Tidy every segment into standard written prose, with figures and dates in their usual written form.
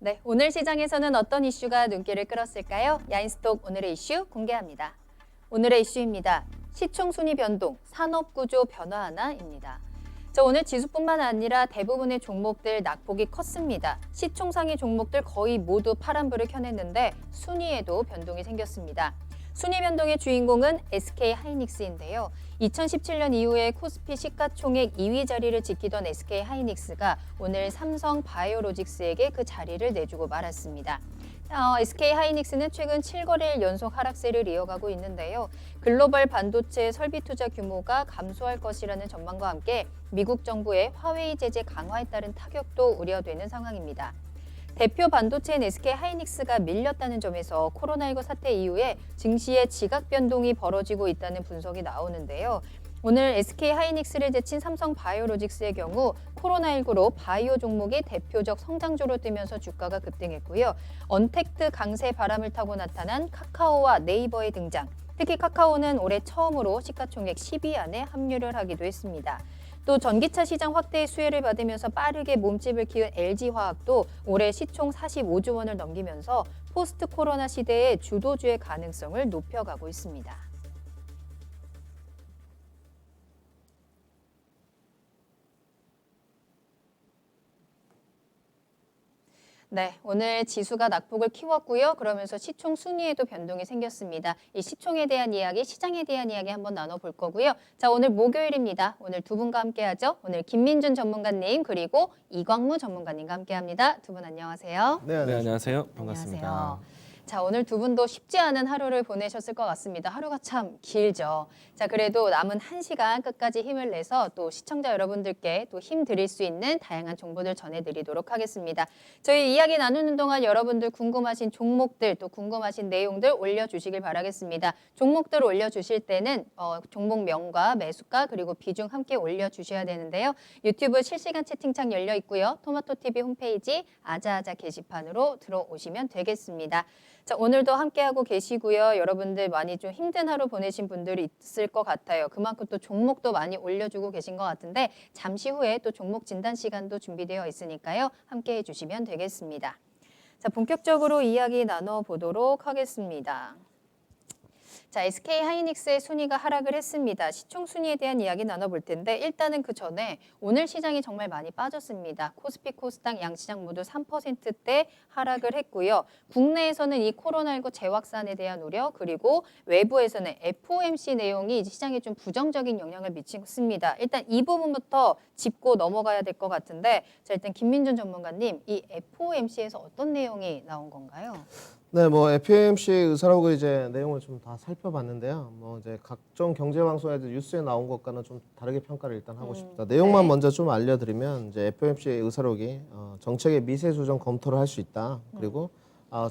네, 오늘 시장에서는 어떤 이슈가 눈길을 끌었을까요? 야인스톡 오늘의 이슈 공개합니다. 오늘의 이슈입니다. 시총 순위 변동, 산업구조 변화 하나입니다. 오늘 지수뿐만 아니라 대부분의 종목들 낙폭이 컸습니다. 시총 상위 종목들 거의 모두 파란불을 켜냈는데 순위에도 변동이 생겼습니다. 순위 변동의 주인공은 SK하이닉스인데요. 2017년 이후에 코스피 시가총액 2위 자리를 지키던 SK하이닉스가 오늘 삼성 바이오로직스에게 그 자리를 내주고 말았습니다. SK하이닉스는 최근 7거래일 연속 하락세를 이어가고 있는데요. 글로벌 반도체 설비 투자 규모가 감소할 것이라는 전망과 함께 미국 정부의 화웨이 제재 강화에 따른 타격도 우려되는 상황입니다. 대표 반도체인 SK하이닉스가 밀렸다는 점에서 코로나19 사태 이후에 증시의 지각 변동이 벌어지고 있다는 분석이 나오는데요. 오늘 SK하이닉스를 제친 삼성 바이오로직스의 경우 코로나19로 바이오 종목이 대표적 성장주로 뜨면서 주가가 급등했고요. 언택트 강세 바람을 타고 나타난 카카오와 네이버의 등장. 특히 카카오는 올해 처음으로 시가총액 10위 안에 합류를 하기도 했습니다. 또 전기차 시장 확대의 수혜를 받으면서 빠르게 몸집을 키운 LG화학도 올해 시총 45조 원을 넘기면서 포스트 코로나 시대의 주도주의 가능성을 높여가고 있습니다. 네, 오늘 지수가 낙폭을 키웠고요. 그러면서 시총 순위에도 변동이 생겼습니다. 이 시총에 대한 이야기, 시장에 대한 이야기 한번 나눠볼 거고요. 자, 오늘 목요일입니다. 오늘 두 분과 함께하죠. 오늘 김민준 전문가님 그리고 이광무 전문가님과 함께합니다. 두 분 안녕하세요. 네, 안녕하세요. 반갑습니다. 안녕하세요. 자, 오늘 두 분도 쉽지 않은 하루를 보내셨을 것 같습니다. 하루가 참 길죠. 자, 그래도 남은 1시간 끝까지 힘을 내서 또 시청자 여러분들께 또 힘 드릴 수 있는 다양한 정보들 전해드리도록 하겠습니다. 저희 이야기 나누는 동안 여러분들 궁금하신 종목들 또 궁금하신 내용들 올려주시길 바라겠습니다. 종목들 올려주실 때는 종목명과 매수가 그리고 비중 함께 올려주셔야 되는데요. 유튜브 실시간 채팅창 열려 있고요. 토마토TV 홈페이지 아자아자 게시판으로 들어오시면 되겠습니다. 자, 오늘도 함께하고 계시고요. 여러분들 많이 좀 힘든 하루 보내신 분들이 있을 것 같아요. 그만큼 또 종목도 많이 올려주고 계신 것 같은데 잠시 후에 또 종목 진단 시간도 준비되어 있으니까요. 함께해 주시면 되겠습니다. 자, 본격적으로 이야기 나눠보도록 하겠습니다. 자, SK하이닉스의 순위가 하락을 했습니다. 시총 순위에 대한 이야기 나눠볼 텐데 일단은 그 전에 오늘 시장이 정말 많이 빠졌습니다. 코스피, 코스닥, 양시장 모두 3%대 하락을 했고요. 국내에서는 이 코로나19 재확산에 대한 우려 그리고 외부에서는 FOMC 내용이 시장에 좀 부정적인 영향을 미쳤습니다. 일단 이 부분부터 짚고 넘어가야 될 것 같은데 자, 일단 김민준 전문가님 이 FOMC에서 어떤 내용이 나온 건가요? 네, FOMC의 의사라고 이제 내용을 좀 다 살펴봤는데요. 이제 각종 경제 방송에도 뉴스에 나온 것과는 좀 다르게 평가를 일단 하고 싶습니다. 내용만 네. 먼저 좀 알려드리면 이제 FOMC의 의사록이 정책의 미세 조정 검토를 할 수 있다. 그리고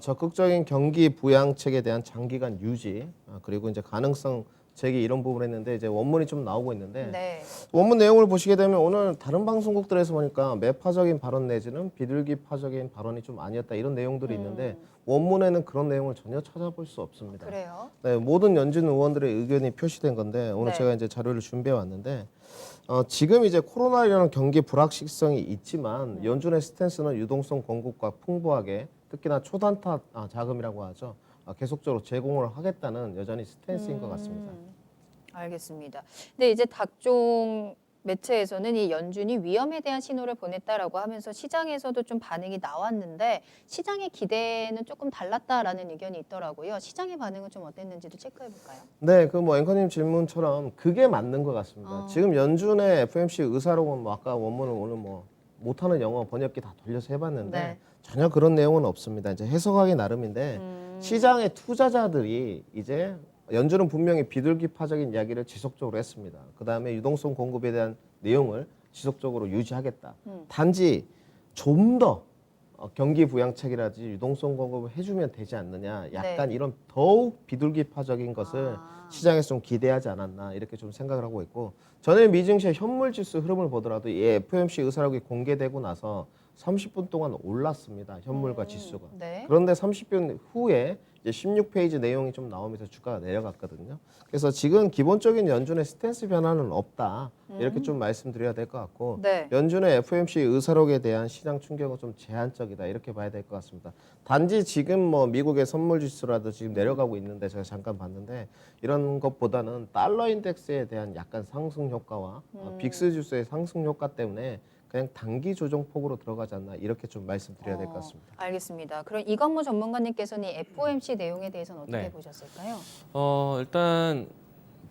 적극적인 경기 부양책에 대한 장기간 유지, 그리고 이제 가능성 제기 이런 부분을 했는데 이제 원문이 좀 나오고 있는데 네. 원문 내용을 보시게 되면 오늘 다른 방송국들에서 보니까 매파적인 발언 내지는 비둘기파적인 발언이 좀 아니었다 이런 내용들이 있는데 원문에는 그런 내용을 전혀 찾아볼 수 없습니다. 그래요? 네, 모든 연준 의원들의 의견이 표시된 건데 오늘 네. 제가 이제 자료를 준비해 왔는데 지금 이제 코로나라는 경기 불확실성이 있지만 연준의 스탠스는 유동성 공급과 풍부하게 특히나 초단타 자금이라고 하죠. 계속적으로 제공을 하겠다는 여전히 스탠스인 것 같습니다. 알겠습니다. 근데 이제 각종 매체에서는 이 연준이 위험에 대한 신호를 보냈다라고 하면서 시장에서도 좀 반응이 나왔는데 시장의 기대는 조금 달랐다라는 의견이 있더라고요. 시장의 반응은 좀 어땠는지도 체크해 볼까요? 네, 앵커님 질문처럼 그게 맞는 것 같습니다. 지금 연준의 FOMC 의사록은 아까 원문을 오늘 못하는 영어 번역기 다 돌려서 해봤는데 네. 전혀 그런 내용은 없습니다. 이제 해석하기 나름인데 시장의 투자자들이 이제 연준은 분명히 비둘기파적인 이야기를 지속적으로 했습니다. 그 다음에 유동성 공급에 대한 내용을 지속적으로 유지하겠다. 단지 좀 더 경기 부양책이라든지 유동성 공급을 해주면 되지 않느냐. 약간 네. 이런 더욱 비둘기파적인 것을 시장에서 좀 기대하지 않았나 이렇게 좀 생각을 하고 있고 전일 미증시의 현물지수 흐름을 보더라도 이 FOMC 의사록이 공개되고 나서 30분 동안 올랐습니다. 현물과 지수가. 네. 그런데 30분 후에 이제 16페이지 내용이 좀 나오면서 주가가 내려갔거든요. 그래서 지금 기본적인 연준의 스탠스 변화는 없다. 이렇게 좀 말씀드려야 될 것 같고 네. 연준의 FOMC 의사록에 대한 시장 충격은 좀 제한적이다. 이렇게 봐야 될 것 같습니다. 단지 지금 뭐 미국의 선물 지수라도 지금 내려가고 있는데 제가 잠깐 봤는데 이런 것보다는 달러 인덱스에 대한 약간 상승 효과와 빅스 지수의 상승 효과 때문에 그냥 단기 조정 폭으로 들어가지 않나 이렇게 좀 말씀드려야 될 것 같습니다. 알겠습니다. 그럼 이건무 전문가님께서는 이 FOMC 내용에 대해서는 어떻게 네. 보셨을까요? 일단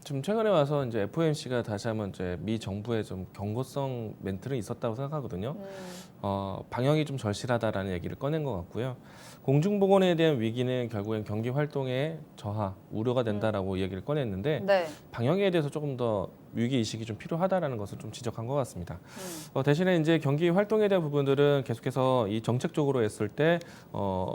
지금 최근에 와서 이제 FOMC가 다시 한번 이제 미 정부의 좀 경고성 멘트는 있었다고 생각하거든요. 방역이 좀 절실하다라는 얘기를 꺼낸 것 같고요. 공중보건에 대한 위기는 결국엔 경기 활동의 저하, 우려가 된다라고 얘기를 꺼냈는데 네. 방역에 대해서 조금 더 위기 의식이 좀 필요하다라는 것을 좀 지적한 것 같습니다. 대신에 이제 경기 활동에 대한 부분들은 계속해서 이 정책적으로 했을 때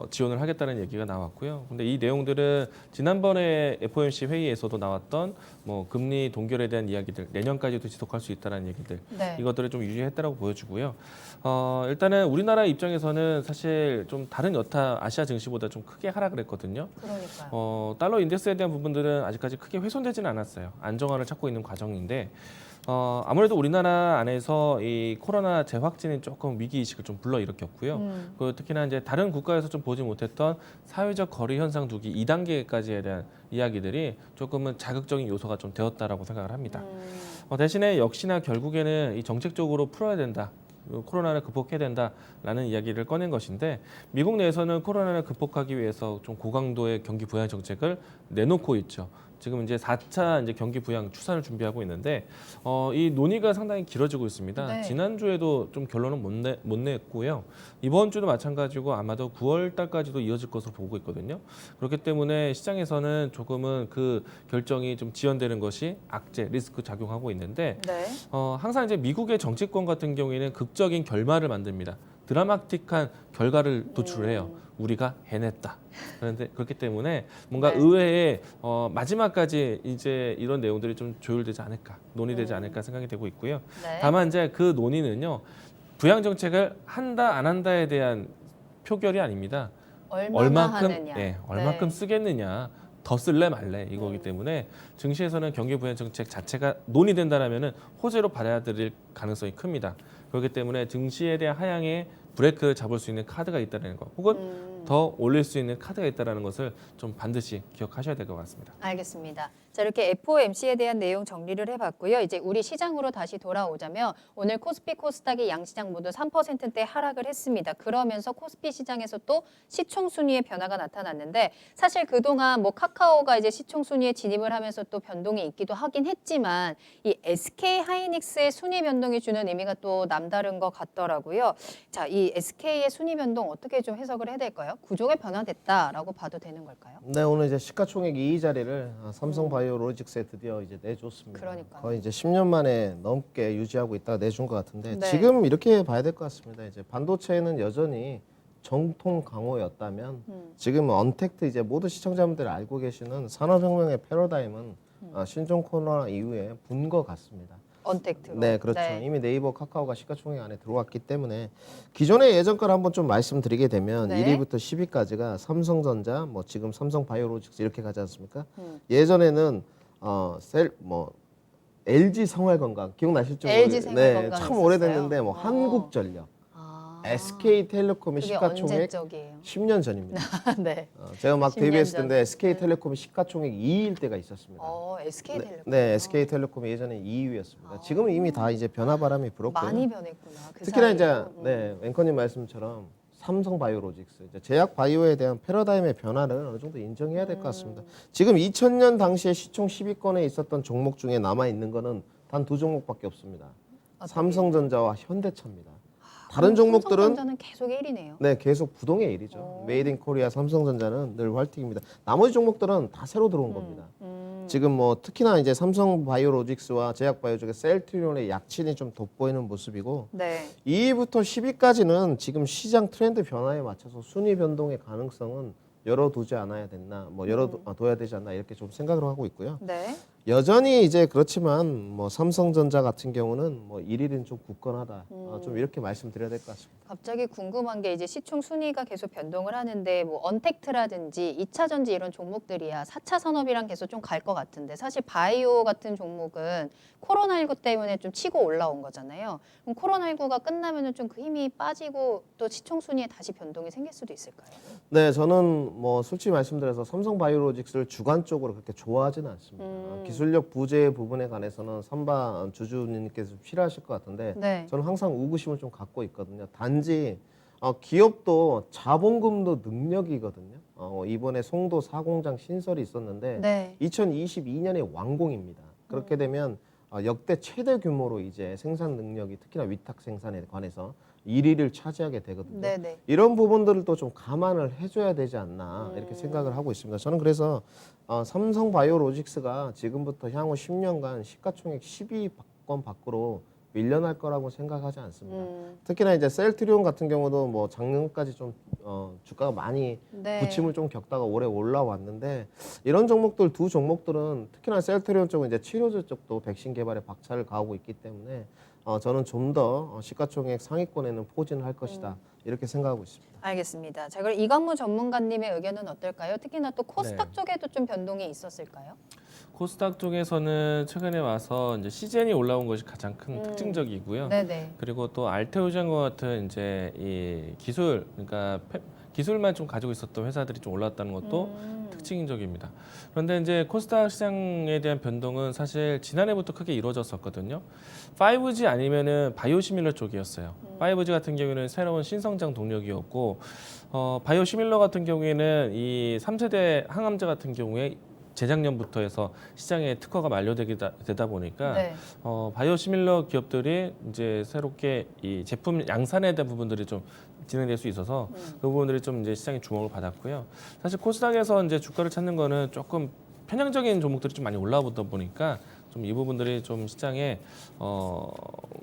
지원을 하겠다는 얘기가 나왔고요. 근데 이 내용들은 지난번에 FOMC 회의에서도 나왔던 뭐 금리 동결에 대한 이야기들, 내년까지도 지속할 수 있다는 얘기들, 네. 이것들을 좀 유지했다라고 보여주고요. 일단은 우리나라 입장에서는 사실 좀 다른 여타 아시아 증시보다 좀 크게 하락을 했거든요. 그러니까요. 달러 인덱스에 대한 부분들은 아직까지 크게 훼손되지는 않았어요. 안정화를 찾고 있는 과정인데 아무래도 우리나라 안에서 이 코로나 재확진이 조금 위기 의식을 좀 불러일으켰고요. 그 특히나 이제 다른 국가에서 좀 보지 못했던 사회적 거리 현상 두기 2단계까지에 대한 이야기들이 조금은 자극적인 요소가 좀 되었다라고 생각을 합니다. 대신에 역시나 결국에는 이 정책적으로 풀어야 된다. 코로나를 극복해야 된다라는 이야기를 꺼낸 것인데 미국 내에서는 코로나를 극복하기 위해서 좀 고강도의 경기 부양 정책을 내놓고 있죠. 지금 이제 4차 이제 경기 부양 추산을 준비하고 있는데 이 논의가 상당히 길어지고 있습니다. 네. 지난주에도 좀 결론은 못 냈고요. 이번 주도 마찬가지고 아마도 9월 달까지도 이어질 것으로 보고 있거든요. 그렇기 때문에 시장에서는 조금은 그 결정이 좀 지연되는 것이 악재, 리스크 작용하고 있는데 네. 항상 이제 미국의 정치권 같은 경우에는 극적인 결말을 만듭니다. 드라마틱한 결과를 도출해요. 우리가 해냈다. 그런데 그렇기 때문에 뭔가 네. 의회에 마지막까지 이제 이런 내용들이 좀 조율되지 않을까, 논의되지 않을까 생각이 되고 있고요. 네. 다만 이제 그 논의는요, 부양 정책을 한다 안 한다에 대한 표결이 아닙니다. 얼마나 하느냐. 얼마큼 네. 쓰겠느냐. 더 쓸래 말래 이거기 때문에 증시에서는 경기 부양 정책 자체가 논의된다라면은 호재로 받아들일 가능성이 큽니다. 그렇기 때문에 증시에 대한 하향에 브레이크를 잡을 수 있는 카드가 있다는 것, 혹은 더 올릴 수 있는 카드가 있다는 것을 좀 반드시 기억하셔야 될 것 같습니다. 알겠습니다. 자, 이렇게 FOMC에 대한 내용 정리를 해봤고요. 이제 우리 시장으로 다시 돌아오자면 오늘 코스피, 코스닥이 양시장 모두 3%대 하락을 했습니다. 그러면서 코스피 시장에서 또 시총 순위의 변화가 나타났는데 사실 그동안 뭐 카카오가 이제 시총 순위에 진입을 하면서 또 변동이 있기도 하긴 했지만 이 SK 하이닉스의 순위 변동이 주는 의미가 또 남다른 것 같더라고요. 자, 이 SK의 순위 변동 어떻게 좀 해석을 해야 될까요? 구조가 변화됐다라고 봐도 되는 걸까요? 네, 오늘 이제 시가총액 2위 자리를 삼성바이오로직스에 드디어 이제 내줬습니다. 그러니까요. 거의 이제 10년 만에 넘게 유지하고 있다가 내준 것 같은데 네. 지금 이렇게 봐야 될 것 같습니다. 이제 반도체는 여전히 정통 강호였다면 지금 언택트 이제 모두 시청자분들이 알고 계시는 산업혁명의 패러다임은 신종 코로나 이후에 분 것 같습니다. 언택트로. 네, 그렇죠. 이미 네이버, 카카오가 시가총액 안에 들어왔기 때문에 기존의 예전 걸 한번 좀 말씀드리게 되면 네. 1위부터 10위까지가 삼성전자, 뭐 지금 삼성바이오로직스 이렇게 가지 않습니까? 예전에는 LG 생활건강 기억나실지 LG 모르겠는데 생활건강 참 있었어요? 오래됐는데 뭐 한국전력, 아, SK텔레콤의 그게 시가총액 언제적이에요? 10년 전입니다. 네. 제가 막 10년 데뷔했을 전. 때인데 SK텔레콤이 시가총액 2위일 때가 있었습니다. SK텔레콤. 네, SK텔레콤이 예전에 2위였습니다. 지금은 이미 다 이제 변화바람이 불었고요. 많이 변했구나. 그 특히나 사이로. 이제 앵커님 말씀처럼 삼성바이오로직스, 이제 제약 바이오에 대한 패러다임의 변화를 어느 정도 인정해야 될 것 같습니다. 지금 2000년 당시에 시총 10위권에 있었던 종목 중에 남아 있는 거는 단 두 종목밖에 없습니다. 삼성전자와 현대차입니다. 다른 종목들은 삼성전자는 계속 1위네요. 네, 계속 부동의 1위죠. 메이드 인 코리아 삼성전자는 늘 활틱입니다. 나머지 종목들은 다 새로 들어온 겁니다. 지금 뭐 특히나 이제 삼성바이오로직스와 제약바이오 쪽에 셀트리온의 약진이 좀 돋보이는 모습이고 네. 2위부터 10위까지는 지금 시장 트렌드 변화에 맞춰서 순위 변동의 가능성은 열어두지 않아야 됐나, 뭐 열어둬야 되지 않나 이렇게 좀 생각을 하고 있고요. 네. 여전히 이제 그렇지만 뭐 삼성전자 같은 경우는 뭐 1위는 좀 굳건하다. 좀 이렇게 말씀드려야 될 것 같습니다. 갑자기 궁금한 게 이제 시총 순위가 계속 변동을 하는데 뭐 언택트라든지 2차 전지 이런 종목들이야 4차 산업이랑 계속 좀 갈 것 같은데 사실 바이오 같은 종목은 코로나19 때문에 좀 치고 올라온 거잖아요. 그럼 코로나19가 끝나면은 좀 그 힘이 빠지고 또 시총 순위에 다시 변동이 생길 수도 있을까요? 네, 저는 뭐 솔직히 말씀드려서 삼성바이오로직스를 주관적으로 그렇게 좋아하지는 않습니다. 기술력 부재 부분에 관해서는 선바 주주님께서 좀 싫어하실 것 같은데 네. 저는 항상 의구심을 좀 갖고 있거든요. 단지 기업도 자본금도 능력이거든요. 이번에 송도 사공장 신설이 있었는데 네. 2022년에 완공입니다. 그렇게 되면 역대 최대 규모로 이제 생산 능력이 특히나 위탁 생산에 관해서 1위를 차지하게 되거든요. 네네. 이런 부분들을 또 좀 감안을 해줘야 되지 않나 이렇게 생각을 하고 있습니다. 저는 그래서 삼성바이오로직스가 지금부터 향후 10년간 시가총액 10위권 밖으로 밀려날 거라고 생각하지 않습니다. 특히나 이제 셀트리온 같은 경우도 뭐 작년까지 좀 주가가 많이 네. 부침을 좀 겪다가 올해 올라왔는데 이런 종목들 두 종목들은 특히나 셀트리온 쪽은 이제 치료제 쪽도 백신 개발에 박차를 가하고 있기 때문에 저는 좀 더 시가총액 상위권에는 포진을 할 것이다 이렇게 생각하고 있습니다. 알겠습니다. 자, 그럼 이광무 전문가님의 의견은 어떨까요? 특히나 또 코스닥 네. 쪽에도 좀 변동이 있었을까요? 코스닥 쪽에서는 최근에 와서 이제 시젠이 올라온 것이 가장 큰 특징적이고요. 네네. 그리고 또 알테오젠과 같은 이제 이 기술, 그러니까 기술만 좀 가지고 있었던 회사들이 좀 올랐다는 것도 특징적입니다. 그런데 이제 코스닥 시장에 대한 변동은 사실 지난해부터 크게 이루어졌었거든요. 5G 아니면은 바이오시밀러 쪽이었어요. 5G 같은 경우에는 새로운 신성장 동력이었고, 바이오시밀러 같은 경우에는 이 3세대 항암제 같은 경우에 재작년부터 해서 시장에 특허가 만료되다 보니까 네. 바이오시밀러 기업들이 이제 새롭게 이 제품 양산에 대한 부분들이 좀 진행될 수 있어서 그 부분들이 좀 이제 시장의 주목을 받았고요. 사실 코스닥에서 이제 주가를 찾는 거는 조금 편향적인 종목들이 좀 많이 올라오다 보니까 좀 이 부분들이 좀 시장에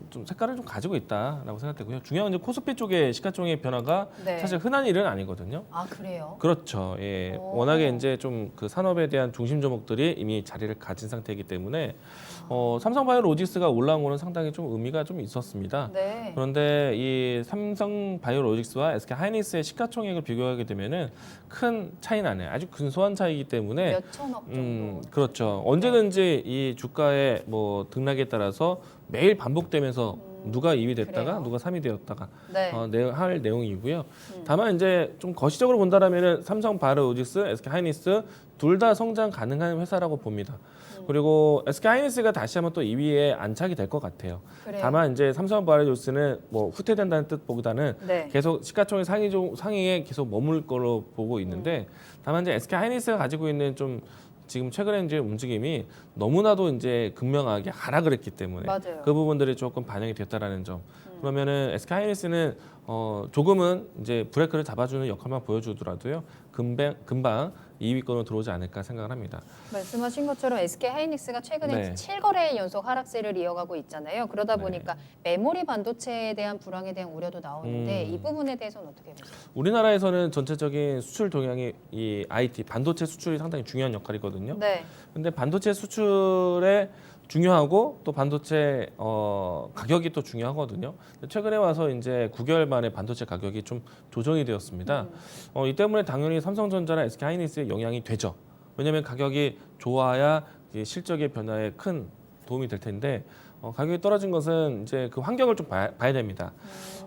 좀 색깔을 좀 가지고 있다라고 생각되고요. 중요한 건 이제 코스피 쪽의 시가총액 변화가 네. 사실 흔한 일은 아니거든요. 아, 그래요? 그렇죠. 예. 오. 워낙에 이제 좀 그 산업에 대한 중심 종목들이 이미 자리를 가진 상태이기 때문에 삼성바이오로직스가 올라온 거는 상당히 좀 의미가 좀 있었습니다. 네. 그런데 이 삼성바이오로직스와 SK하이닉스의 시가총액을 비교하게 되면은 큰 차이는 안 해요. 아주 근소한 차이이기 때문에 몇 천억 정도. 그렇죠. 언제든지 이 주가의 뭐 등락에 따라서 매일 반복되면서 누가 2위 됐다가 그래요? 누가 3위 되었다가 네. 할 내용이고요. 다만 이제 좀 거시적으로 본다라면은 삼성바이오로직스, SK하이닉스 둘 다 성장 가능한 회사라고 봅니다. 그리고 SK하이닉스가 다시 한번 또 2위에 안착이 될 것 같아요. 그래요? 다만 이제 삼성바이오로직스는 뭐 후퇴된다는 뜻보다는 네. 계속 시가총액 상위에 계속 머물 걸로 보고 있는데 다만 이제 SK하이닉스가 가지고 있는 좀 지금 최근에 이제 움직임이 너무나도 이제 극명하게 하락을 했기 때문에 맞아요. 그 부분들이 조금 반영이 됐다라는 점. 그러면은 SK하이닉스는 조금은 이제 브레이크를 잡아주는 역할만 보여주더라도요 금방 2위권으로 들어오지 않을까 생각을 합니다. 말씀하신 것처럼 SK하이닉스가 최근에 네. 7거래일 연속 하락세를 이어가고 있잖아요. 그러다 네. 보니까 메모리 반도체에 대한 불황에 대한 우려도 나오는데 이 부분에 대해서는 어떻게 보세요? 우리나라에서는 전체적인 수출 동향이 이 IT 반도체 수출이 상당히 중요한 역할이거든요. 네. 근데 반도체 수출에 중요하고 또 반도체 가격이 또 중요하거든요. 최근에 와서 이제 9개월 만에 반도체 가격이 좀 조정이 되었습니다. 이 때문에 당연히 삼성전자나 SK하이닉스에 영향이 되죠. 왜냐하면 가격이 좋아야 이 실적의 변화에 큰 도움이 될 텐데 가격이 떨어진 것은 이제 그 환경을 좀 봐야 됩니다.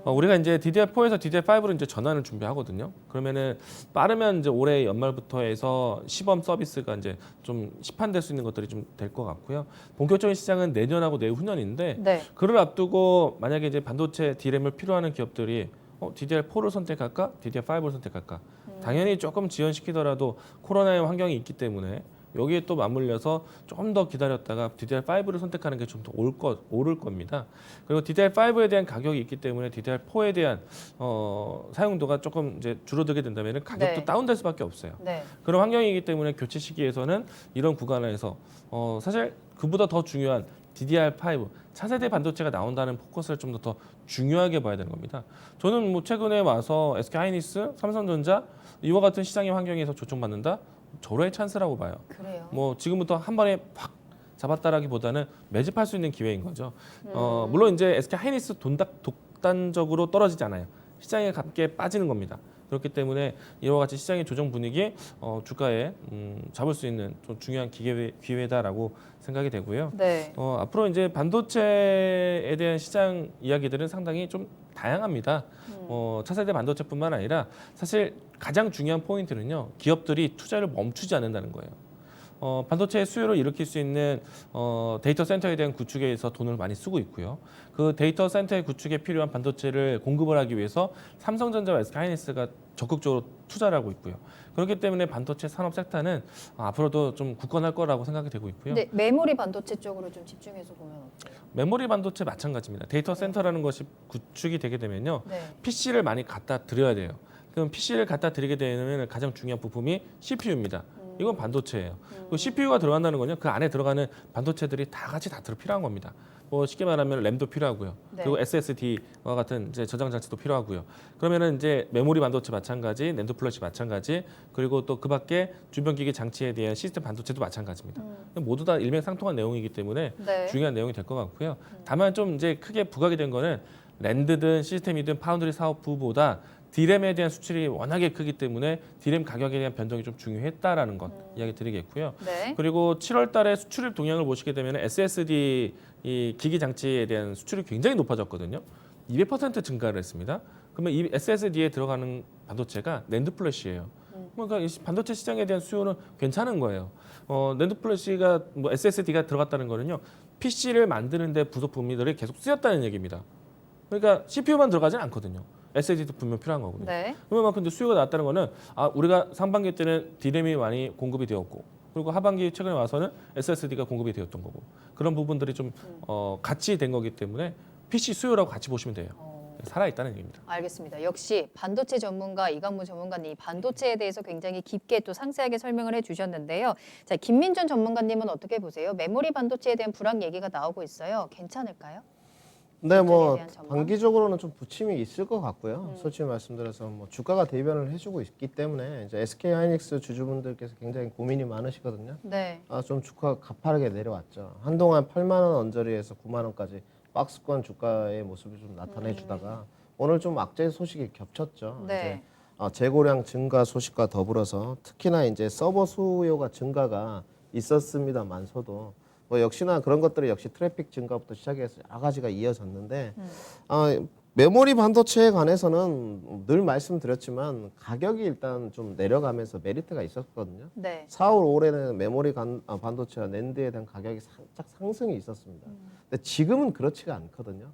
우리가 이제 DDR4에서 DDR5로 이제 전환을 준비하거든요. 그러면은 빠르면 이제 올해 연말부터 해서 시범 서비스가 이제 좀 시판될 수 있는 것들이 좀 될 것 같고요. 본격적인 시장은 내년하고 내후년인데 네. 그를 앞두고 만약에 이제 반도체 D램을 필요하는 기업들이 DDR4를 선택할까, DDR5를 선택할까? 당연히 조금 지연시키더라도 코로나의 환경이 있기 때문에 여기에 또 맞물려서 조금 더 기다렸다가 DDR5를 선택하는 게 좀 더 오를 겁니다. 그리고 DDR5에 대한 가격이 있기 때문에 DDR4에 대한 사용도가 조금 이제 줄어들게 된다면 가격도 네. 다운될 수밖에 없어요. 네. 그런 환경이기 때문에 교체 시기에서는 이런 구간에서 사실 그보다 더 중요한 DDR5 차세대 반도체가 나온다는 포커스를 좀 더 중요하게 봐야 되는 겁니다. 저는 뭐 최근에 와서 SK하이닉스, 삼성전자 이와 같은 시장의 환경에서 조정받는다. 절호의 찬스라고 봐요. 그래요. 뭐 지금부터 한 번에 확 잡았다라기보다는 매집할 수 있는 기회인 거죠. 물론 이제 SK 하이닉스 독단적으로 떨어지지 않아요. 시장에 함께 빠지는 겁니다. 그렇기 때문에 이와 같이 시장의 조정 분위기 주가에 잡을 수 있는 좀 중요한 기회다라고 생각이 되고요. 네. 앞으로 이제 반도체에 대한 시장 이야기들은 상당히 좀 다양합니다. 차세대 반도체뿐만 아니라 사실 가장 중요한 포인트는요. 기업들이 투자를 멈추지 않는다는 거예요. 반도체 수요를 일으킬 수 있는 데이터 센터에 대한 구축에 있어 돈을 많이 쓰고 있고요. 그 데이터 센터의 구축에 필요한 반도체를 공급을 하기 위해서 삼성전자와 SK하이닉스가 적극적으로 투자를 하고 있고요. 그렇기 때문에 반도체 산업 섹터는 앞으로도 좀 굳건할 거라고 생각이 되고 있고요. 근데 메모리 반도체 쪽으로 좀 집중해서 보면 어때요? 메모리 반도체 마찬가지입니다. 데이터 센터라는 것이 구축이 되게 되면요. 네. PC를 많이 갖다 드려야 돼요. 그럼 PC를 갖다 드리게 되면 가장 중요한 부품이 CPU입니다. 이건 반도체예요. 그 CPU가 들어간다는 건요. 그 안에 들어가는 반도체들이 다 같이 다 필요한 겁니다. 뭐 쉽게 말하면 램도 필요하고요. 네. 그리고 SSD와 같은 이제 저장 장치도 필요하고요. 그러면은 이제 메모리 반도체 마찬가지, 낸드 플래시 마찬가지, 그리고 또 그밖에 주변 기기 장치에 대한 시스템 반도체도 마찬가지입니다. 모두 다 일맥상통한 내용이기 때문에 네. 중요한 내용이 될 것 같고요. 다만 좀 이제 크게 부각이 된 거는 랜드든 시스템이든 파운드리 사업부보다 D램에 대한 수출이 워낙에 크기 때문에 D램 가격에 대한 변동이 좀 중요했다라는 것 이야기 드리겠고요. 네. 그리고 7월 달에 수출입 동향을 보시게 되면 SSD 이 기기 장치에 대한 수출이 굉장히 높아졌거든요. 200% 증가를 했습니다. 그러면 이 SSD에 들어가는 반도체가 낸드 플래시예요. 그러니까 이 반도체 시장에 대한 수요는 괜찮은 거예요. 낸드 플래시가 뭐 SSD가 들어갔다는 거는요. PC를 만드는데 부속 부품들이 계속 쓰였다는 얘기입니다. 그러니까 CPU만 들어가진 않거든요. SSD도 분명 필요한 거거든요. 네. 그러면 근데 수요가 낮다는 거는 우리가 상반기 때는 D램이 많이 공급이 되었고 그리고 하반기 최근에 와서는 SSD가 공급이 되었던 거고 그런 부분들이 좀 같이 된 거기 때문에 PC 수요라고 같이 보시면 돼요. 살아 있다는 얘기입니다. 알겠습니다. 역시 반도체 전문가 이강무 전문가님 이 반도체에 대해서 굉장히 깊게 또 상세하게 설명을 해주셨는데요. 자, 김민준 전문가님은 어떻게 보세요? 메모리 반도체에 대한 불황 얘기가 나오고 있어요. 괜찮을까요? 네, 뭐 대한 전망? 단기적으로는 좀 부침이 있을 것 같고요. 솔직히 말씀드려서 뭐 주가가 대변을 해주고 있기 때문에 이제 SK 하이닉스 주주분들께서 굉장히 고민이 많으시거든요. 네. 좀 주가가 가파르게 내려왔죠. 한동안 8만 원 언저리에서 9만 원까지 박스권 주가의 모습을 좀 나타내 주다가 오늘 좀 악재 소식이 겹쳤죠. 네. 이제 재고량 증가 소식과 더불어서 특히나 이제 서버 수요가 증가가 있었습니다만서도 뭐 역시나 그런 것들이 역시 트래픽 증가부터 시작해서 여러 가지가 이어졌는데 메모리 반도체에 관해서는 늘 말씀드렸지만 가격이 일단 좀 내려가면서 메리트가 있었거든요. 네. 4월, 5월에는 메모리 반도체와 낸드에 대한 가격이 살짝 상승이 있었습니다. 근데 지금은 그렇지가 않거든요.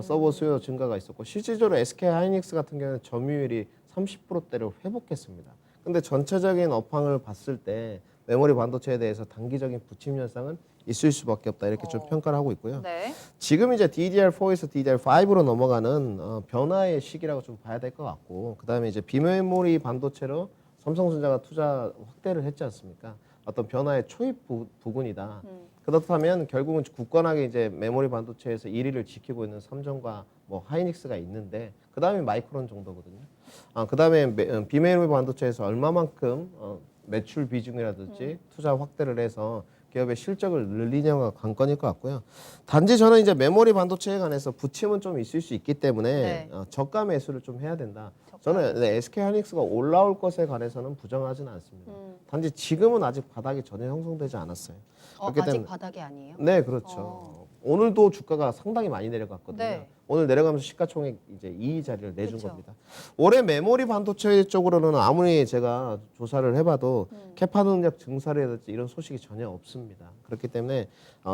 서버 수요 증가가 있었고 실질적으로 SK 하이닉스 같은 경우는 점유율이 30%대를 회복했습니다. 근데 전체적인 업황을 봤을 때 메모리 반도체에 대해서 단기적인 부침 현상은 있을 수밖에 없다 이렇게 좀 평가를 하고 있고요. 네. 지금 이제 DDR4에서 DDR5로 넘어가는 변화의 시기라고 좀 봐야 될 것 같고 그다음에 이제 비메모리 반도체로 삼성전자가 투자 확대를 했지 않습니까? 어떤 변화의 초입 부분이다. 그렇다면 결국은 굳건하게 이제 메모리 반도체에서 1위를 지키고 있는 삼성과 뭐 하이닉스가 있는데 그다음에 마이크론 정도거든요. 그다음에 비메모리 반도체에서 얼마만큼 매출 비중이라든지 투자 확대를 해서 기업의 실적을 늘리냐가 관건일 것 같고요. 단지 저는 이제 메모리 반도체에 관해서 부침은 좀 있을 수 있기 때문에 네. 저가 매수를 좀 해야 된다. 저는 SK 하이닉스가 올라올 것에 관해서는 부정하지는 않습니다. 단지 지금은 아직 바닥이 전혀 형성되지 않았어요. 그렇기 아직 때문에 바닥이 아니에요? 네, 그렇죠. 오늘도 주가가 상당히 많이 내려갔거든요. 네. 오늘 내려가면서 시가총액 이제 2위 자리를 내준 그쵸. 겁니다. 올해 메모리 반도체 쪽으로는 아무리 제가 조사를 해봐도 캐파 능력 증설이라든지 이런 소식이 전혀 없습니다. 그렇기 때문에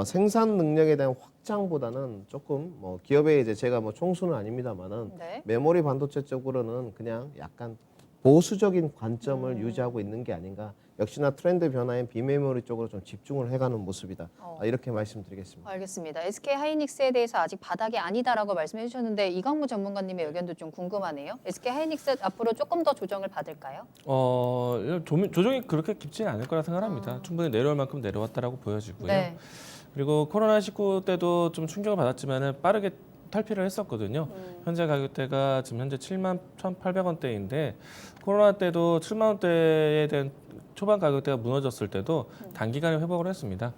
생산 능력에 대한 확장보다는 조금 뭐 기업의 이제 제가 뭐 총수는 아닙니다만은 네. 메모리 반도체 쪽으로는 그냥 약간 보수적인 관점을 유지하고 있는 게 아닌가. 역시나 트렌드 변화인 비메모리 쪽으로 좀 집중을 해가는 모습이다. 이렇게 말씀드리겠습니다. 알겠습니다. SK 하이닉스에 대해서 아직 바닥이 아니다라고 말씀해 주셨는데 이강무 전문가님의 의견도 좀 궁금하네요. SK 하이닉스 앞으로 조금 더 조정을 받을까요? 조정이 그렇게 깊지는 않을 거라 생각합니다. 충분히 내려올 만큼 내려왔다라고 보여지고요. 네. 그리고 코로나19 때도 좀 충격을 받았지만은 빠르게 탈피를 했었거든요. 현재 가격대가 지금 현재 7만 1,800원대인데 코로나 때도 7만 원대에 대한 초반 가격대가 무너졌을 때도 단기간에 회복을 했습니다.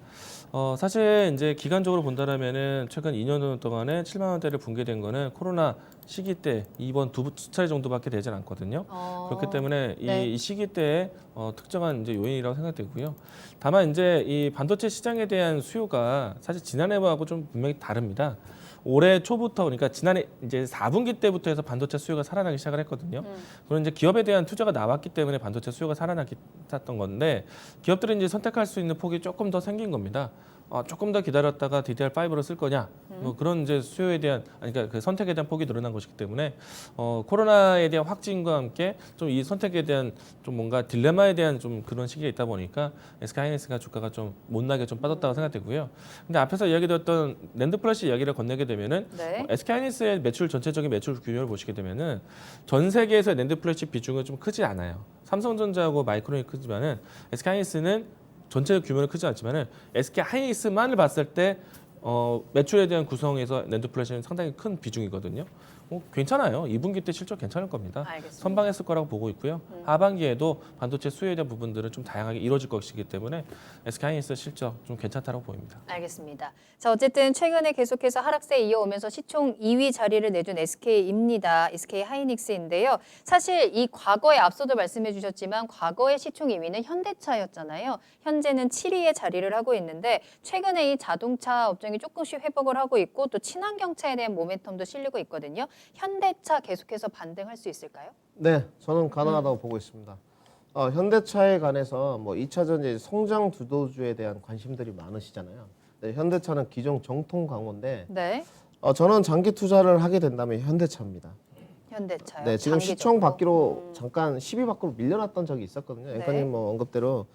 사실 이제 기간적으로 본다면은 최근 2년 동안에 7만 원대를 붕괴된 거는 코로나 시기 때 이번 두 차례 정도밖에 되진 않거든요. 그렇기 때문에 네. 이 시기 때의 특정한 이제 요인이라고 생각되고요. 다만 이제 이 반도체 시장에 대한 수요가 사실 지난해하고 좀 분명히 다릅니다. 올해 초부터 그러니까 지난해 이제 4분기 때부터 해서 반도체 수요가 살아나기 시작을 했거든요. 그런 이제 기업에 대한 투자가 나왔기 때문에 반도체 수요가 살아났던 건데 기업들은 이제 선택할 수 있는 폭이 조금 더 생긴 겁니다. 조금 더 기다렸다가 DDR5로 쓸 거냐 뭐 그런 이제 수요에 대한 그러니까 그 선택에 대한 폭이 늘어난 것이기 때문에 코로나에 대한 확진과 함께 좀 이 선택에 대한 좀 뭔가 딜레마에 대한 좀 그런 시기가 있다 보니까 SK하이닉스가 주가가 좀 못나게 좀 빠졌다고 생각되고요. 근데 앞에서 이야기드렸던 낸드 플래시 이야기를 건네게 되면은 네. SK하이닉스의 매출 전체적인 매출 규모를 보시게 되면은 전 세계에서 낸드 플래시 비중은 좀 크지 않아요. 삼성전자하고 마이크론이 크지만은 SK하이닉스는 전체 규모는 크지 않지만은 SK 하이닉스만을 봤을 때 매출에 대한 구성에서 낸드 플래시는 상당히 큰 비중이거든요. 괜찮아요. 2분기 때 실적 괜찮을 겁니다. 알겠습니다. 선방했을 거라고 보고 있고요. 하반기에도 반도체 수요에 대한 부분들은 좀 다양하게 이루어질 것이기 때문에 SK 하이닉스 실적 좀 괜찮다고 보입니다. 알겠습니다. 자, 어쨌든 최근에 계속해서 하락세 이어오면서 시총 2위 자리를 내준 SK입니다. SK 하이닉스인데요. 사실 이 과거에 앞서도 말씀해 주셨지만 과거의 시총 2위는 현대차였잖아요. 현재는 7위에 자리를 하고 있는데 최근에 이 자동차 업종이 조금씩 회복을 하고 있고 또 친환경차에 대한 모멘텀도 실리고 있거든요. 현대차 계속해서 반등할 수 있을까요? 네, 저는 가능하다고 보고 있습니다. 현대차에 관해서 뭐 2차 전지 성장 주도주에 대한 관심들이 많으시잖아요. 네, 현대차는 기존 정통 강호인데 네. 저는 장기 투자를 하게 된다면 현대차입니다. 현대차요. 네, 지금 장기적으로. 시총 받기로 잠깐 10위 밖으로 밀려났던 적이 있었거든요. 앵커님 뭐 언급대로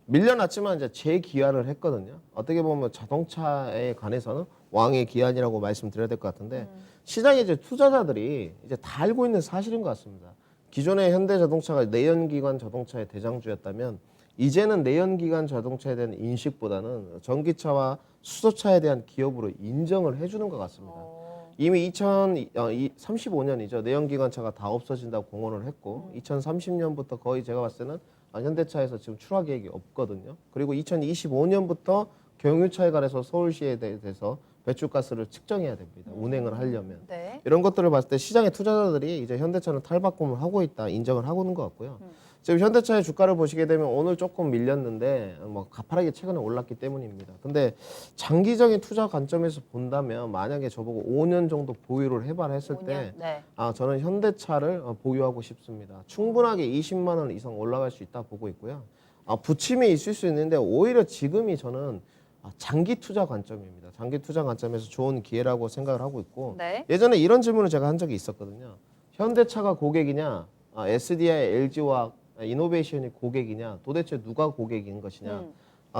밀려났지만 이제 재기한을 했거든요. 어떻게 보면 자동차에 관해서는 왕의 기한이라고 말씀드려야 될 것 같은데 시장에 이제 투자자들이 이제 다 알고 있는 사실인 것 같습니다. 기존의 현대자동차가 내연기관 자동차의 대장주였다면 이제는 내연기관 자동차에 대한 인식보다는 전기차와 수소차에 대한 기업으로 인정을 해주는 것 같습니다. 이미 2035년이죠. 내연기관차가 다 없어진다고 공언을 했고 2030년부터 거의 제가 봤을 때는 현대차에서 지금 출하 계획이 없거든요. 그리고 2025년부터 경유차에 관해서 서울시에 대해서 배출가스를 측정해야 됩니다. 운행을 하려면. 네. 이런 것들을 봤을 때 시장의 투자자들이 이제 현대차는 탈바꿈을 하고 있다 인정을 하고 있는 것 같고요. 지금 현대차의 주가를 보시게 되면 오늘 조금 밀렸는데 뭐 가파르게 최근에 올랐기 때문입니다. 근데 장기적인 투자 관점에서 본다면 만약에 저보고 5년 정도 보유를 해봐라 했을 5년. 때 네. 저는 현대차를 보유하고 싶습니다. 충분하게 20만 원 이상 올라갈 수 있다 보고 있고요. 부침이 있을 수 있는데 오히려 지금이 저는 장기 투자 관점입니다. 장기 투자 관점에서 좋은 기회라고 생각을 하고 있고 네. 예전에 이런 질문을 제가 한 적이 있었거든요. 현대차가 고객이냐, SDI, LG와 이노베이션이 고객이냐, 도대체 누가 고객인 것이냐.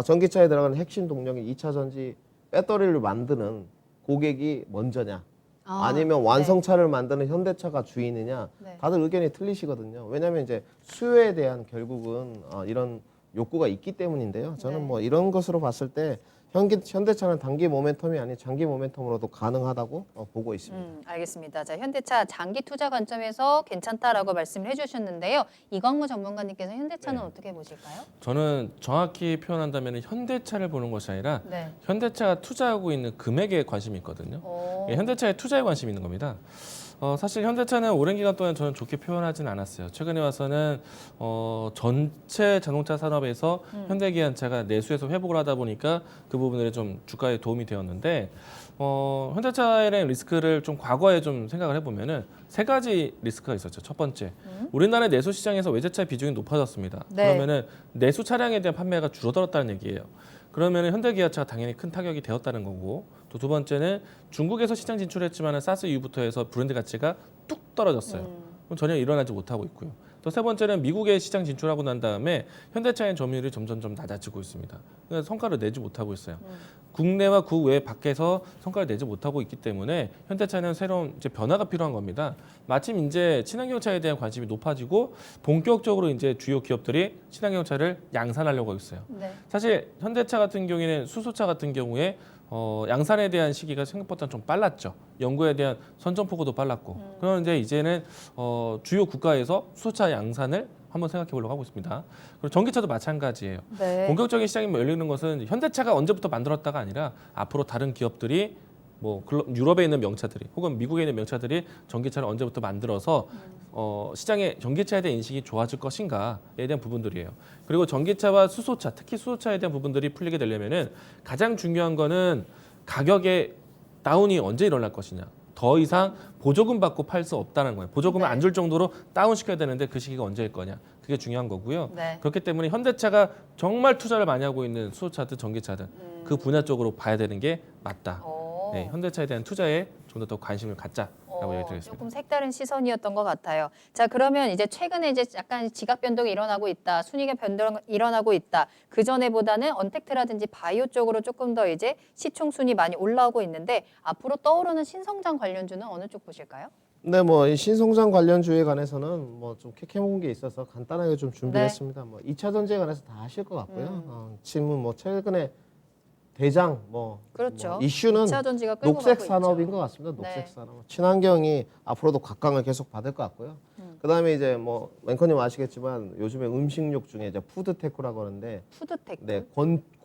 전기차에 들어가는 핵심 동력인 2차 전지 배터리를 만드는 고객이 먼저냐, 아니면 완성차를 만드는 현대차가 주인이냐. 네. 다들 의견이 틀리시거든요. 왜냐하면 이제 수요에 대한 결국은 이런 욕구가 있기 때문인데요. 저는 네. 뭐 이런 것으로 봤을 때 현대차는 단기 모멘텀이 아닌 장기 모멘텀으로도 가능하다고 보고 있습니다. 알겠습니다. 자, 현대차 장기 투자 관점에서 괜찮다라고 말씀을 해주셨는데요. 이광무 전문가님께서 현대차는 네. 어떻게 보실까요? 저는 정확히 표현한다면 현대차를 보는 것이 아니라 네. 현대차가 투자하고 있는 금액에 관심이 있거든요. 오. 현대차의 투자에 관심이 있는 겁니다. 사실 현대차는 오랜 기간 동안 저는 좋게 표현하진 않았어요. 최근에 와서는 전체 자동차 산업에서 현대기아차가 내수에서 회복을 하다 보니까 그 부분들이 좀 주가에 도움이 되었는데 현대차의 리스크를 좀 과거에 좀 생각을 해보면은 세 가지 리스크가 있었죠. 첫 번째, 우리나라 내수 시장에서 외제차 비중이 높아졌습니다. 네. 그러면은 내수 차량에 대한 판매가 줄어들었다는 얘기예요. 그러면 현대기아차가 당연히 큰 타격이 되었다는 거고 또 두 번째는 중국에서 시장 진출했지만 사스 이후부터 해서 브랜드 가치가 뚝 떨어졌어요. 그럼 전혀 일어나지 못하고 있고요. 또 세 번째는 미국에 시장 진출하고 난 다음에 현대차의 점유율이 점점 낮아지고 있습니다. 그래서 성과를 내지 못하고 있어요. 국내와 국외 밖에서 성과를 내지 못하고 있기 때문에 현대차는 새로운 이제 변화가 필요한 겁니다. 마침 이제 친환경차에 대한 관심이 높아지고 본격적으로 이제 주요 기업들이 친환경차를 양산하려고 하고 있어요. 네. 사실 현대차 같은 경우에는 수소차 같은 경우에 양산에 대한 시기가 생각보다 좀 빨랐죠. 연구에 대한 선전포고도 빨랐고. 그런데 이제는 주요 국가에서 수소차 양산을 한번 생각해 보려고 하고 있습니다. 그리고 전기차도 마찬가지예요. 네. 본격적인 시장이 열리는 것은 현대차가 언제부터 만들었다가 아니라 앞으로 다른 기업들이 뭐 유럽에 있는 명차들이 혹은 미국에 있는 명차들이 전기차를 언제부터 만들어서 시장의 전기차에 대한 인식이 좋아질 것인가에 대한 부분들이에요. 그리고 전기차와 수소차, 특히 수소차에 대한 부분들이 풀리게 되려면은 가장 중요한 거는 가격의 다운이 언제 일어날 것이냐. 더 이상 보조금 받고 팔 수 없다는 거예요. 보조금을 네. 안 줄 정도로 다운시켜야 되는데 그 시기가 언제일 거냐. 그게 중요한 거고요. 네. 그렇기 때문에 현대차가 정말 투자를 많이 하고 있는 수소차든 전기차든 그 분야 쪽으로 봐야 되는 게 맞다. 네, 현대차에 대한 투자에 좀 더 관심을 갖자라고 얘기드리겠습니다. 조금 색다른 시선이었던 것 같아요. 자, 그러면 이제 최근에 이제 약간 지각 변동이 일어나고 있다, 순이익의 변동이 일어나고 있다. 그 전에보다는 언택트라든지 바이오 쪽으로 조금 더 이제 시총 순이 많이 올라오고 있는데 앞으로 떠오르는 신성장 관련주는 어느 쪽 보실까요? 네, 뭐 이 신성장 관련주에 관해서는 뭐 좀 캐캐먹은 게 있어서 간단하게 좀 준비했습니다. 뭐 2차 전지에 관해서 다 아실 것 같고요. 지금 뭐 최근에 대장 그렇죠. 뭐 이슈는 2차 전지가 끌고 녹색 가고 산업인 있죠. 것 같습니다. 녹색 네. 산업. 친환경이 앞으로도 각광을 계속 받을 것 같고요. 그다음에 이제 뭐 앵커님 아시겠지만 요즘에 음식육 중에 이제 푸드테크라고 하는데 푸드테크, 네,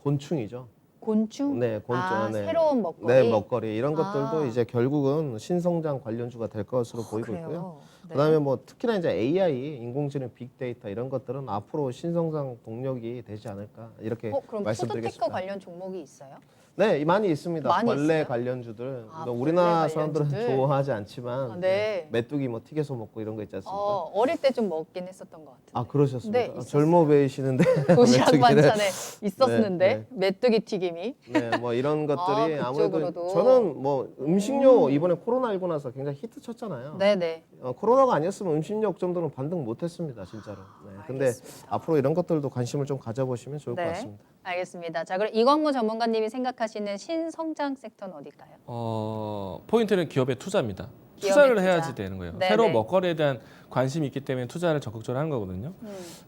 곤충이죠. 곤충, 네, 곤충. 네. 새로운 먹거리. 네, 먹거리 이런 아. 것들도 이제 결국은 신성장 관련주가 될 것으로 보이고 그래요? 있고요. 네. 그다음에 뭐 특히나 이제 AI, 인공지능, 빅데이터 이런 것들은 앞으로 신성장 동력이 되지 않을까 이렇게 그럼 푸드테크 말씀드리겠습니다. 관련 종목이 있어요? 네, 많이 있습니다. 많이 벌레 있어요? 관련주들. 아, 뭐 우리나라 벌레 사람들은 관련주들? 좋아하지 않지만 아, 네. 메뚜기 뭐 튀겨서 먹고 이런 거 있지 않습니까? 어릴 때 좀 먹긴 했었던 것 같은데. 아, 그러셨습니까? 네, 아, 있었어요. 젊어 보이시는데 도시락 메뚜기를- 반찬에 있었는데 네, 메뚜기 튀김이. 네, 뭐 이런 것들이 아무래도 그쪽으로도. 저는 뭐 음식료 이번에 코로나 일고 나서 굉장히 히트 쳤잖아요. 네네. 코로나가 아니었으면 음식료 정도는 반등 못했습니다, 진짜로. 네, 근데 알겠습니다. 앞으로 이런 것들도 관심을 좀 가져보시면 좋을 것 네. 같습니다. 알겠습니다. 자, 그럼 이광무 전문가님이 생각하시는 신성장 섹터는 어딜까요? 포인트는 기업의 투자입니다. 기업의 투자를 투자. 해야지 되는 거예요. 네네. 새로운 먹거리에 대한 관심이 있기 때문에 투자를 적극적으로 하는 거거든요.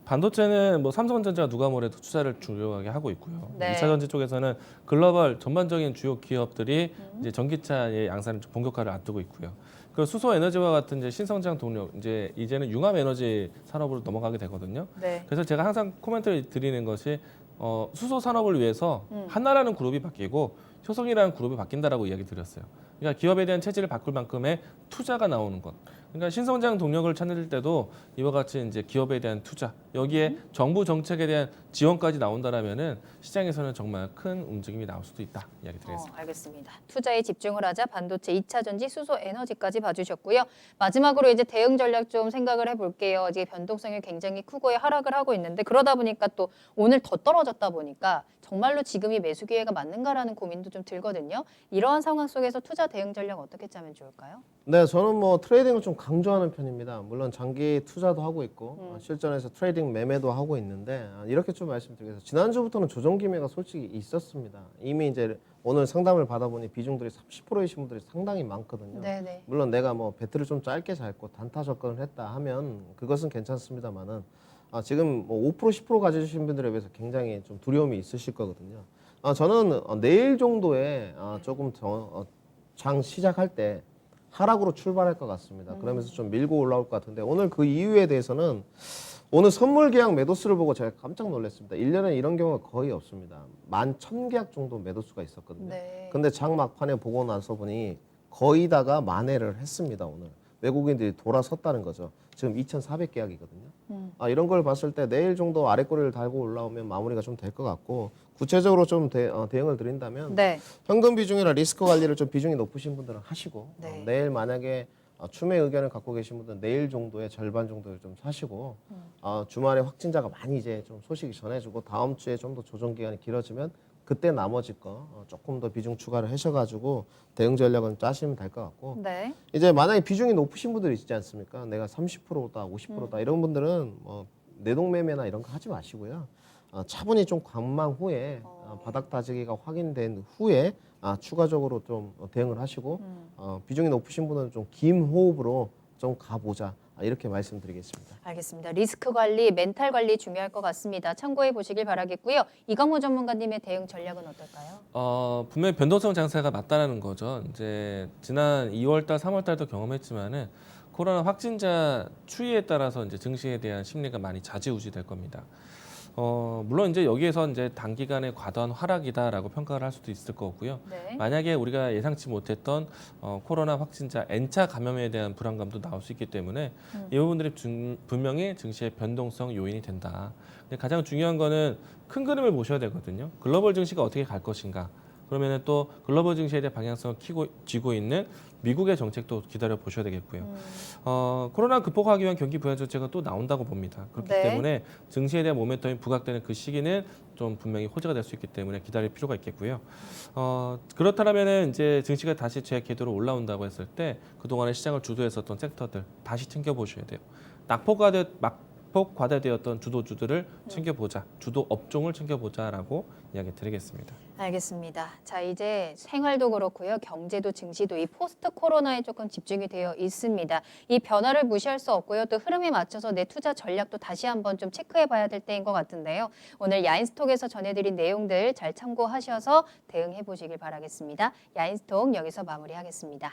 반도체는 뭐 삼성전자가 누가 뭐래도 투자를 주요하게 하고 있고요. 네. 2차 전지 쪽에서는 글로벌 전반적인 주요 기업들이 이제 전기차의 양산을 좀 본격화를 앞두고 있고요. 그 수소 에너지와 같은 이제 신성장 동력 이제는 융합 에너지 산업으로 넘어가게 되거든요. 네. 그래서 제가 항상 코멘트를 드리는 것이 수소 산업을 위해서 한나라는 그룹이 바뀌고 효성이라는 그룹이 바뀐다라고 이야기 드렸어요. 그러니까 기업에 대한 체질을 바꿀 만큼의 투자가 나오는 것. 그러니까 신성장 동력을 찾을 때도 이와 같이 이제 기업에 대한 투자, 여기에 정부 정책에 대한 지원까지 나온다라면은 시장에서는 정말 큰 움직임이 나올 수도 있다 이야기 드리겠습니다. 알겠습니다. 투자에 집중을 하자 반도체, 2차 전지, 수소, 에너지까지 봐주셨고요. 마지막으로 이제 대응 전략 좀 생각을 해볼게요. 이제 변동성이 굉장히 크고 하락을 하고 있는데 그러다 보니까 또 오늘 더 떨어졌다 보니까 정말로 지금이 매수 기회가 맞는가라는 고민도 좀 들거든요. 이러한 상황 속에서 투자 대응 전략 어떻게 짜면 좋을까요? 네, 저는 뭐 트레이딩을 좀 강조하는 편입니다. 물론 장기 투자도 하고 있고 실전에서 트레이딩 매매도 하고 있는데 이렇게 좀 말씀드리겠습니다. 지난주부터는 조정 기매가 솔직히 있었습니다. 이미 이제 오늘 상담을 받아보니 비중들이 30%이신 분들이 상당히 많거든요. 네네. 물론 내가 뭐 배틀을 좀 짧게 잡고 단타 접근을 했다 하면 그것은 괜찮습니다만은 지금 뭐 5% 10% 가지신 분들에 비해서 굉장히 좀 두려움이 있으실 거거든요. 저는 내일 정도에 조금 더 장 시작할 때 하락으로 출발할 것 같습니다. 그러면서 좀 밀고 올라올 것 같은데 오늘 그 이유에 대해서는 오늘 선물 계약 매도수를 보고 제가 깜짝 놀랐습니다. 1년에 이런 경우가 거의 없습니다. 11,000계약 정도 매도수가 있었거든요. 네. 근데 장 막판에 보고 나서 보니 거의 다가 만회를 했습니다. 오늘 외국인들이 돌아섰다는 거죠. 지금 2,400계약이거든요. 이런 걸 봤을 때 내일 정도 아랫꼬리를 달고 올라오면 마무리가 좀 될 것 같고 구체적으로 좀 대응을 드린다면 네. 현금 비중이나 리스크 관리를 좀 비중이 높으신 분들은 하시고 네. 내일 만약에 추매 의견을 갖고 계신 분들은 내일 정도의 절반 정도를 좀 사시고 주말에 확진자가 많이 이제 좀 소식이 전해지고 다음 주에 좀 더 조정 기간이 길어지면 그때 나머지 거 조금 더 비중 추가를 하셔가지고 대응 전략은 짜시면 될 것 같고 네. 이제 만약에 비중이 높으신 분들이 있지 않습니까? 내가 30%다, 50%다 이런 분들은 뭐 내동매매나 이런 거 하지 마시고요. 차분히 좀 관망 후에 바닥 다지기가 확인된 후에 추가적으로 좀 대응을 하시고 비중이 높으신 분은 좀 긴 호흡으로 좀 가보자. 이렇게 말씀드리겠습니다. 알겠습니다. 리스크 관리, 멘탈 관리 중요할 것 같습니다. 참고해 보시길 바라겠고요. 이광호 전문가님의 대응 전략은 어떨까요? 분명히 변동성 장세가 맞다라는 거죠. 이제 지난 2월달, 3월달도 경험했지만은 코로나 확진자 추이에 따라서 이제 증시에 대한 심리가 많이 좌지우지될 겁니다. 물론 이제 여기에서 이제 단기간의 과도한 하락이다라고 평가를 할 수도 있을 거고요. 네. 만약에 우리가 예상치 못했던 코로나 확진자 N차 감염에 대한 불안감도 나올 수 있기 때문에 이 부분들이 분명히 증시의 변동성 요인이 된다. 근데 가장 중요한 거는 큰 그림을 보셔야 되거든요. 글로벌 증시가 어떻게 갈 것인가. 그러면은 또 글로벌 증시에 대한 방향성을 쥐고 있는 미국의 정책도 기다려 보셔야 되겠고요. 코로나 극복하기 위한 경기 부양 정책은 또 나온다고 봅니다. 그렇기 네. 때문에 증시에 대한 모멘텀이 부각되는 그 시기는 좀 분명히 호재가 될 수 있기 때문에 기다릴 필요가 있겠고요. 그렇다면은 이제 증시가 다시 제 궤도로 올라온다고 했을 때 그동안에 시장을 주도했었던 섹터들 다시 챙겨 보셔야 돼요. 낙폭 과대되었던 주도주들을 챙겨보자, 주도 업종을 챙겨보자라고 이야기 드리겠습니다. 알겠습니다. 자, 이제 생활도 그렇고요. 경제도 증시도 이 포스트 코로나에 조금 집중이 되어 있습니다. 이 변화를 무시할 수 없고요. 또 흐름에 맞춰서 내 투자 전략도 다시 한번 좀 체크해 봐야 될 때인 것 같은데요. 오늘 야인스톡에서 전해드린 내용들 잘 참고하셔서 대응해 보시길 바라겠습니다. 야인스톡 여기서 마무리하겠습니다.